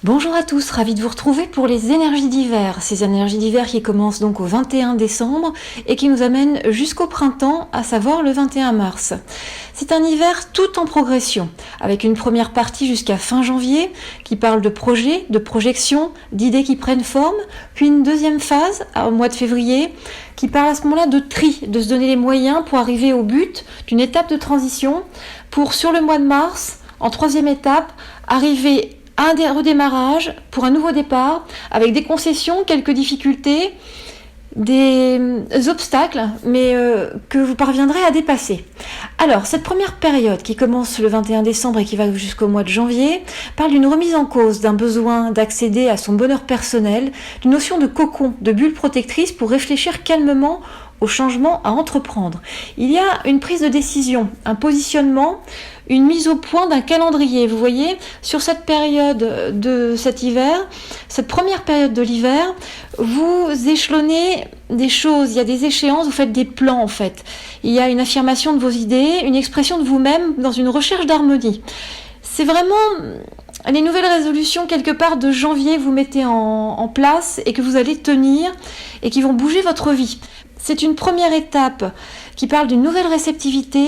Bonjour à tous, ravi de vous retrouver pour les énergies d'hiver. Ces énergies d'hiver qui commencent donc au 21 décembre et qui nous amènent jusqu'au printemps, à savoir le 21 mars. C'est un hiver tout en progression, avec une première partie jusqu'à fin janvier qui parle de projets, de projections, d'idées qui prennent forme, puis une deuxième phase au mois de février qui parle à ce moment-là de tri, de se donner les moyens pour arriver au but d'une étape de transition pour sur le mois de mars, en troisième étape, arriver un redémarrage pour un nouveau départ avec des concessions, quelques difficultés, des obstacles, mais que vous parviendrez à dépasser. Alors, cette première période qui commence le 21 décembre et qui va jusqu'au mois de janvier parle d'une remise en cause, d'un besoin d'accéder à son bonheur personnel, d'une notion de cocon, de bulle protectrice pour réfléchir calmement au changement à entreprendre. Il y a une prise de décision, un positionnement, une mise au point d'un calendrier. Vous voyez, sur cette période de cet hiver, cette première période de l'hiver, vous échelonnez des choses, il y a des échéances, vous faites des plans en fait. Il y a une affirmation de vos idées, une expression de vous-même dans une recherche d'harmonie. C'est vraiment les nouvelles résolutions quelque part de janvier vous mettez en place et que vous allez tenir et qui vont bouger votre vie. C'est une première étape qui parle d'une nouvelle réceptivité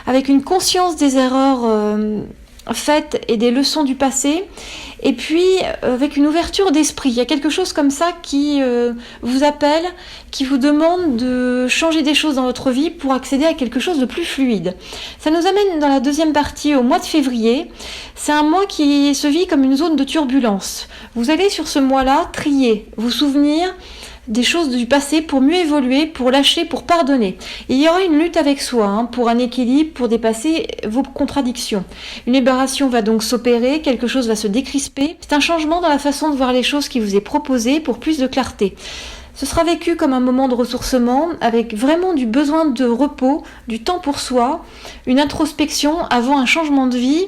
avec une conscience des erreurs faites et des leçons du passé et puis avec une ouverture d'esprit. Il y a quelque chose comme ça qui vous appelle, qui vous demande de changer des choses dans votre vie pour accéder à quelque chose de plus fluide. Ça nous amène dans la deuxième partie au mois de février. C'est un mois qui se vit comme une zone de turbulence. Vous allez sur ce mois-là trier, vous souvenir des choses du passé pour mieux évoluer, pour lâcher, pour pardonner. Et il y aura une lutte avec soi, pour un équilibre, pour dépasser vos contradictions. Une libération va donc s'opérer, quelque chose va se décrisper. C'est un changement dans la façon de voir les choses qui vous est proposé pour plus de clarté. Ce sera vécu comme un moment de ressourcement, avec vraiment du besoin de repos, du temps pour soi, une introspection avant un changement de vie,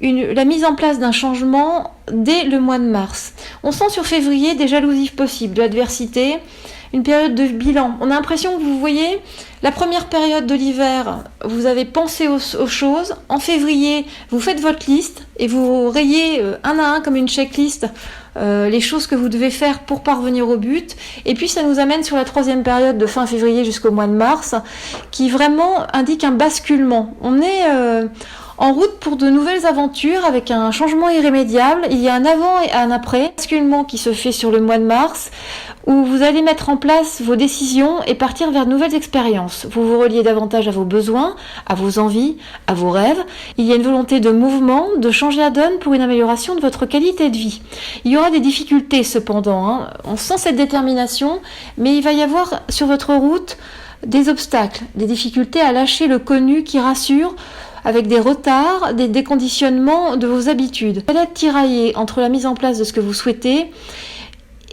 la mise en place d'un changement dès le mois de mars. On sent sur février des jalousies possibles, de l'adversité, une période de bilan. On a l'impression que vous voyez, la première période de l'hiver, vous avez pensé aux choses. En février, vous faites votre liste et vous rayez un à un comme une checklist les choses que vous devez faire pour parvenir au but. Et puis ça nous amène sur la troisième période de fin février jusqu'au mois de mars qui vraiment indique un basculement. On est en route pour de nouvelles aventures avec un changement irrémédiable. Il y a un avant et un après. Un basculement qui se fait sur le mois de mars où vous allez mettre en place vos décisions et partir vers de nouvelles expériences. Vous vous reliez davantage à vos besoins, à vos envies, à vos rêves. Il y a une volonté de mouvement, de changer la donne pour une amélioration de votre qualité de vie. Il y aura des difficultés cependant. On sent cette détermination, mais il va y avoir sur votre route des obstacles, des difficultés à lâcher le connu qui rassure, avec des retards, des déconditionnements de vos habitudes. Vous allez être tiraillé entre la mise en place de ce que vous souhaitez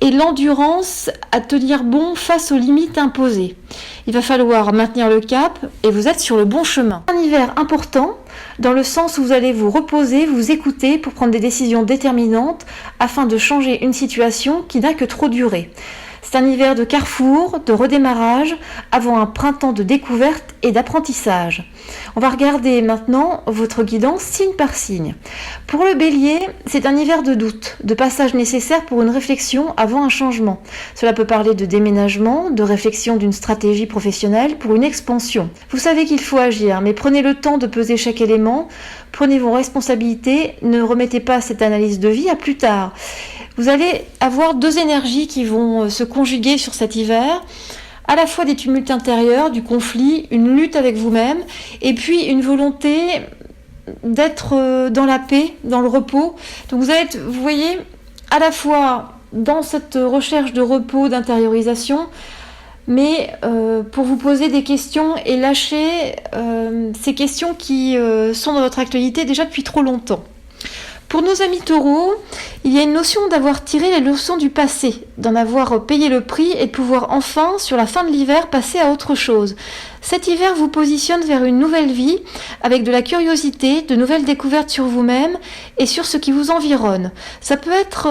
et l'endurance à tenir bon face aux limites imposées. Il va falloir maintenir le cap et vous êtes sur le bon chemin. Un hiver important dans le sens où vous allez vous reposer, vous écouter pour prendre des décisions déterminantes afin de changer une situation qui n'a que trop duré. C'est un hiver de carrefour, de redémarrage, avant un printemps de découverte et d'apprentissage. On va regarder maintenant votre guidance signe par signe. Pour le Bélier, c'est un hiver de doute, de passage nécessaire pour une réflexion avant un changement. Cela peut parler de déménagement, de réflexion d'une stratégie professionnelle pour une expansion. Vous savez qu'il faut agir, mais prenez le temps de peser chaque élément, prenez vos responsabilités, ne remettez pas cette analyse de vie à plus tard. Vous allez avoir deux énergies qui vont se conjuguer sur cet hiver, à la fois des tumultes intérieurs, du conflit, une lutte avec vous-même, et puis une volonté d'être dans la paix, dans le repos. Donc vous allez être, vous voyez, à la fois dans cette recherche de repos, d'intériorisation, mais pour vous poser des questions et lâcher ces questions qui sont dans votre actualité déjà depuis trop longtemps. Pour nos amis taureaux, il y a une notion d'avoir tiré les leçons du passé, d'en avoir payé le prix et de pouvoir enfin, sur la fin de l'hiver, passer à autre chose. Cet hiver vous positionne vers une nouvelle vie, avec de la curiosité, de nouvelles découvertes sur vous-même et sur ce qui vous environne. Ça peut être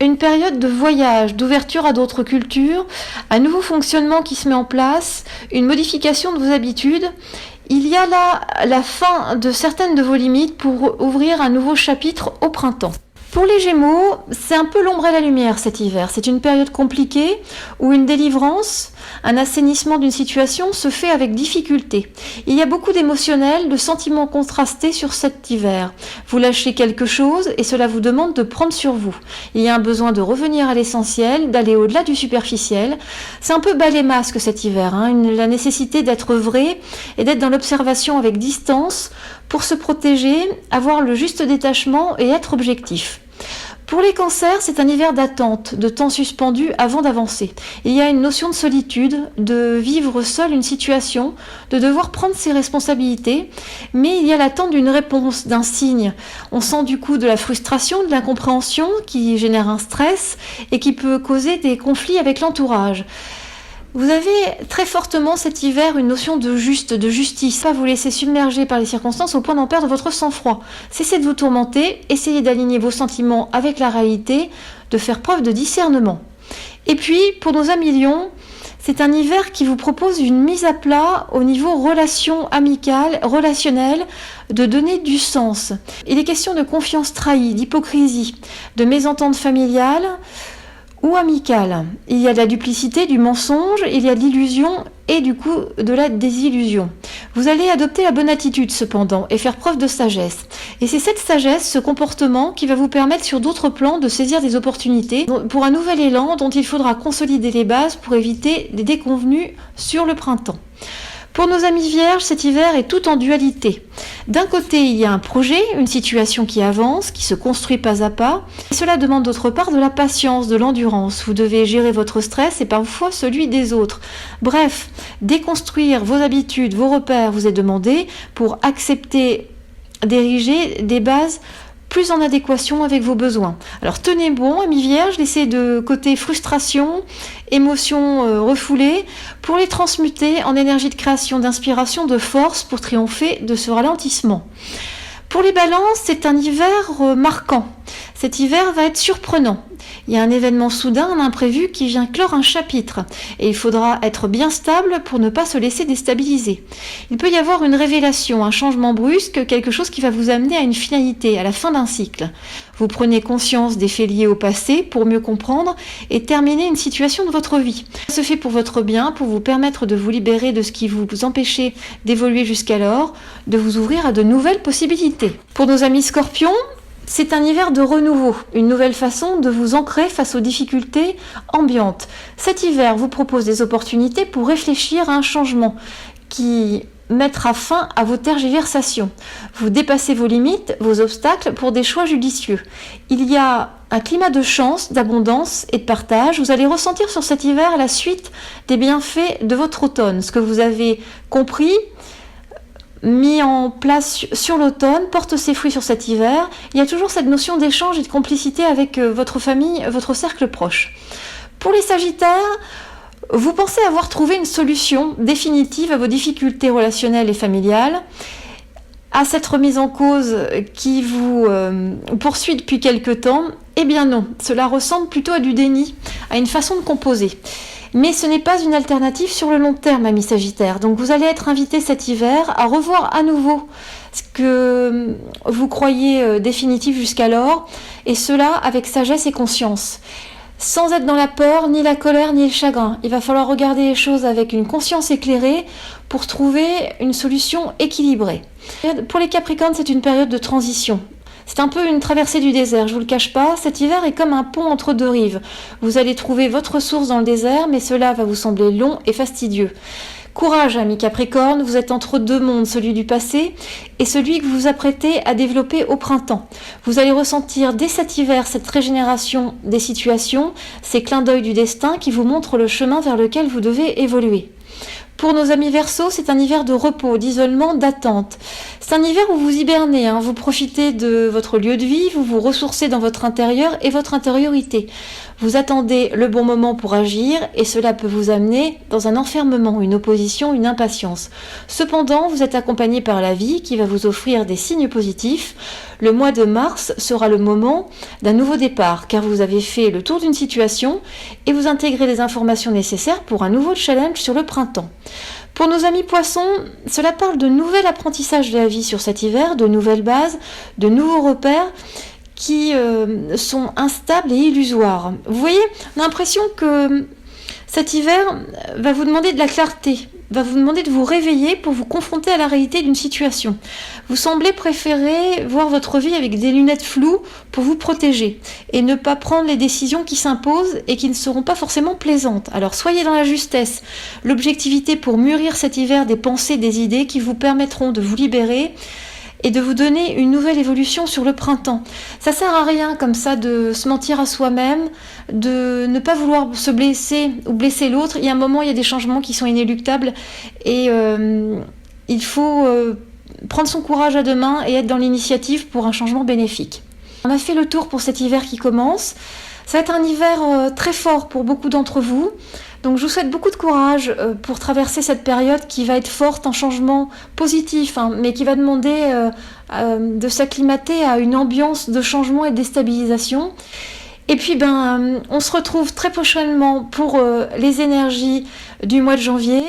une période de voyage, d'ouverture à d'autres cultures, un nouveau fonctionnement qui se met en place, une modification de vos habitudes. Il y a là la fin de certaines de vos limites pour ouvrir un nouveau chapitre au printemps. Pour les Gémeaux, c'est un peu l'ombre et la lumière cet hiver. C'est une période compliquée où une délivrance, un assainissement d'une situation se fait avec difficulté. Il y a beaucoup d'émotionnel, de sentiments contrastés sur cet hiver. Vous lâchez quelque chose et cela vous demande de prendre sur vous. Il y a un besoin de revenir à l'essentiel, d'aller au-delà du superficiel. C'est un peu balai masque cet hiver, la nécessité d'être vrai et d'être dans l'observation avec distance pour se protéger, avoir le juste détachement et être objectif. Pour les cancers, c'est un hiver d'attente, de temps suspendu avant d'avancer. Il y a une notion de solitude, de vivre seul une situation, de devoir prendre ses responsabilités, mais il y a l'attente d'une réponse, d'un signe. On sent du coup de la frustration, de l'incompréhension qui génère un stress et qui peut causer des conflits avec l'entourage. Vous avez très fortement cet hiver une notion de juste, de justice. Pas vous laisser submerger par les circonstances au point d'en perdre votre sang-froid. Cessez de vous tourmenter, essayez d'aligner vos sentiments avec la réalité, de faire preuve de discernement. Et puis, pour nos amis Lions, c'est un hiver qui vous propose une mise à plat au niveau relation amicale, relationnelle, de donner du sens. Il est question de confiance trahie, d'hypocrisie, de mésentente familiale, ou amicale. Il y a de la duplicité, du mensonge, il y a de l'illusion et du coup de la désillusion. Vous allez adopter la bonne attitude cependant et faire preuve de sagesse. Et c'est cette sagesse, ce comportement qui va vous permettre sur d'autres plans de saisir des opportunités pour un nouvel élan dont il faudra consolider les bases pour éviter des déconvenues sur le printemps. Pour nos amis vierges, cet hiver est tout en dualité. D'un côté, il y a un projet, une situation qui avance, qui se construit pas à pas. Et cela demande d'autre part de la patience, de l'endurance. Vous devez gérer votre stress et parfois celui des autres. Bref, déconstruire vos habitudes, vos repères vous est demandé pour accepter d'ériger des bases plus en adéquation avec vos besoins. Alors tenez bon, amis vierges, laissez de côté frustration, émotions refoulées, pour les transmuter en énergie de création, d'inspiration, de force pour triompher de ce ralentissement. Pour les balances, c'est un hiver marquant. Cet hiver va être surprenant. Il y a un événement soudain, un imprévu qui vient clore un chapitre. Et il faudra être bien stable pour ne pas se laisser déstabiliser. Il peut y avoir une révélation, un changement brusque, quelque chose qui va vous amener à une finalité, à la fin d'un cycle. Vous prenez conscience des faits liés au passé pour mieux comprendre et terminer une situation de votre vie. Ça se fait pour votre bien, pour vous permettre de vous libérer de ce qui vous empêchait d'évoluer jusqu'alors, de vous ouvrir à de nouvelles possibilités. Pour nos amis Scorpions, c'est un hiver de renouveau, une nouvelle façon de vous ancrer face aux difficultés ambiantes. Cet hiver vous propose des opportunités pour réfléchir à un changement qui mettra fin à vos tergiversations. Vous dépassez vos limites, vos obstacles pour des choix judicieux. Il y a un climat de chance, d'abondance et de partage. Vous allez ressentir sur cet hiver la suite des bienfaits de votre automne, ce que vous avez compris, mis en place sur l'automne, porte ses fruits sur cet hiver. Il y a toujours cette notion d'échange et de complicité avec votre famille, votre cercle proche. Pour les Sagittaires, vous pensez avoir trouvé une solution définitive à vos difficultés relationnelles et familiales, à cette remise en cause qui vous poursuit depuis quelque temps. Eh bien non, cela ressemble plutôt à du déni, à une façon de composer. Mais ce n'est pas une alternative sur le long terme, amis Sagittaires. Donc vous allez être invité cet hiver à revoir à nouveau ce que vous croyez définitif jusqu'alors, et cela avec sagesse et conscience. Sans être dans la peur, ni la colère, ni le chagrin. Il va falloir regarder les choses avec une conscience éclairée pour trouver une solution équilibrée. Pour les Capricornes, c'est une période de transition. C'est un peu une traversée du désert, je vous le cache pas. Cet hiver est comme un pont entre deux rives. Vous allez trouver votre source dans le désert, mais cela va vous sembler long et fastidieux. Courage, amis Capricorne, vous êtes entre deux mondes, celui du passé et celui que vous vous apprêtez à développer au printemps. Vous allez ressentir dès cet hiver cette régénération des situations, ces clins d'œil du destin qui vous montrent le chemin vers lequel vous devez évoluer. Pour nos amis Verseaux, c'est un hiver de repos, d'isolement, d'attente. C'est un hiver où vous hibernez, vous profitez de votre lieu de vie, vous vous ressourcez dans votre intérieur et votre intériorité. Vous attendez le bon moment pour agir et cela peut vous amener dans un enfermement, une opposition, une impatience. Cependant, vous êtes accompagné par la vie qui va vous offrir des signes positifs. Le mois de mars sera le moment d'un nouveau départ car vous avez fait le tour d'une situation et vous intégrez les informations nécessaires pour un nouveau challenge sur le printemps. Pour nos amis poissons, cela parle de nouvel apprentissage de la vie sur cet hiver, de nouvelles bases, de nouveaux repères qui sont instables et illusoires. Vous voyez, on a l'impression que cet hiver va vous demander de la clarté, va vous demander de vous réveiller pour vous confronter à la réalité d'une situation. Vous semblez préférer voir votre vie avec des lunettes floues pour vous protéger et ne pas prendre les décisions qui s'imposent et qui ne seront pas forcément plaisantes. Alors soyez dans la justesse, l'objectivité pour mûrir cet hiver des pensées, des idées qui vous permettront de vous libérer et de vous donner une nouvelle évolution sur le printemps. Ça sert à rien comme ça de se mentir à soi-même, de ne pas vouloir se blesser ou blesser l'autre. Il y a un moment, il y a des changements qui sont inéluctables et il faut prendre son courage à deux mains et être dans l'initiative pour un changement bénéfique. On a fait le tour pour cet hiver qui commence. Ça va être un hiver très fort pour beaucoup d'entre vous. Donc je vous souhaite beaucoup de courage pour traverser cette période qui va être forte en changement positif, mais qui va demander de s'acclimater à une ambiance de changement et de déstabilisation. Et puis on se retrouve très prochainement pour les énergies du mois de janvier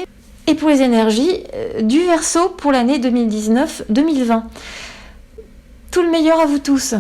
et pour les énergies du Verseau pour l'année 2019-2020. Tout le meilleur à vous tous.